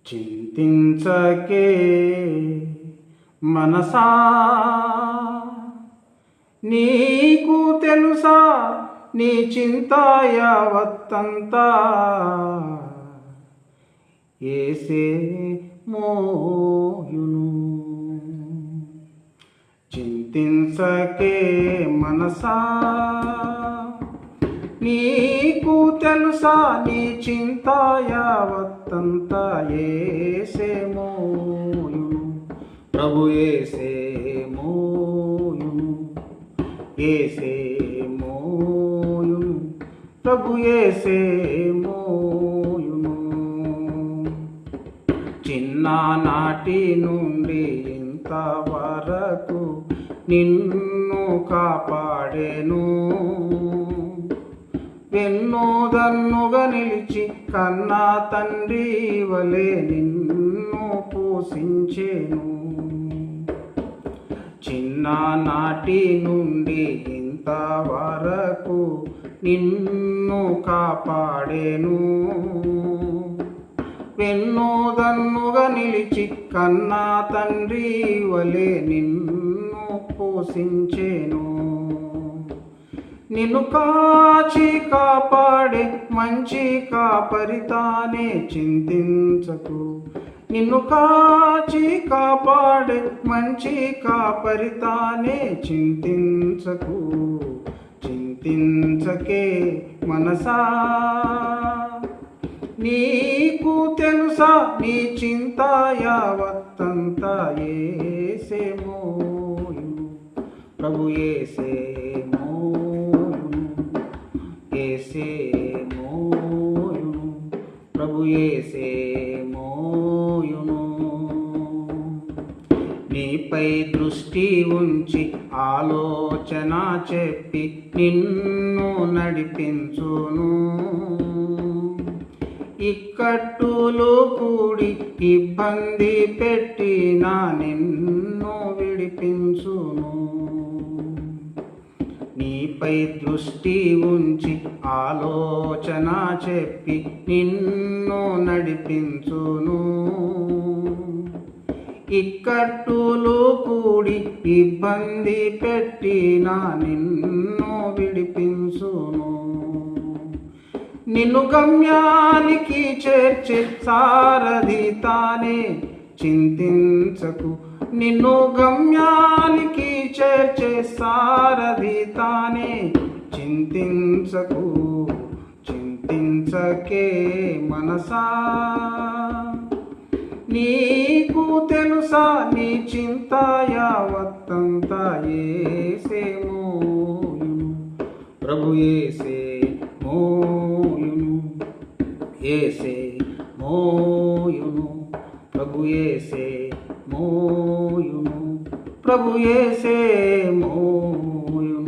చింతించకే మనసా, నీకు తెలుసా నీ చింత యావత్తంతా యేసే మోయును. చింతించకే మనసా, నీకు తెలుసా నీ చింత యావత్తంతా యేసే మోయును. ప్రభు యేసే మోయును, యేసే మోయును, ప్రభు యేసే మోయును. చిన్ననాటి నుండి ఇంతవరకు నిన్ను కాపాడేను. వెన్నుదన్నుగా నిలిచి కన్నా తండ్రి వలె నిన్ను పోషించేను. చిన్ననాటి నుండి ఇంతవరకు నిన్ను కాపాడేను. వెన్నుదన్నుగా నిలిచి కన్నా తండ్రి వలె నిన్ను పోషించేను. నిన్ను కాచి కాపాడే మంచి కాపరితానే చింతించకు. నిన్ను కాచి కాపాడే మంచి కాపరితానే చింతించకు. చింతించకే మనసా, నీకు తెలుసా నీ చింత యావత్తంతా యేసే మోయును. ప్రభు యేసే మోయును, యేసే మోయును, ప్రభు యేసే మోయును. నీపై దృష్టి ఉంచి ఆలోచన చెప్పి నిన్ను నడిపించును. ఇక్కట్టులు కూడి ఇబ్బంది పెట్టినా నిన్ను విడిపించును. నీపై దృష్టి ఉంచి ఆలోచన చెప్పి నిన్ను నడిపించును. ఇక్కట్టులు కూడి ఇబ్బంది పెట్టినా నిన్ను విడిపించును. నిన్ను గమ్యానికి చేర్చే సారథి తానే చింతించకు. నిన్ను గమ్యానికి చేర్చే సారథి తానే చింతించకు. చింతించకే మనసా, నీకు తెలుసా నీ చింత యావత్తంతా యేసే మోయును. ప్రభు యేసే మోయును, యేసే మోయును, ప్రభు యేసే మోయును, ప్రభు యేసే మోయును.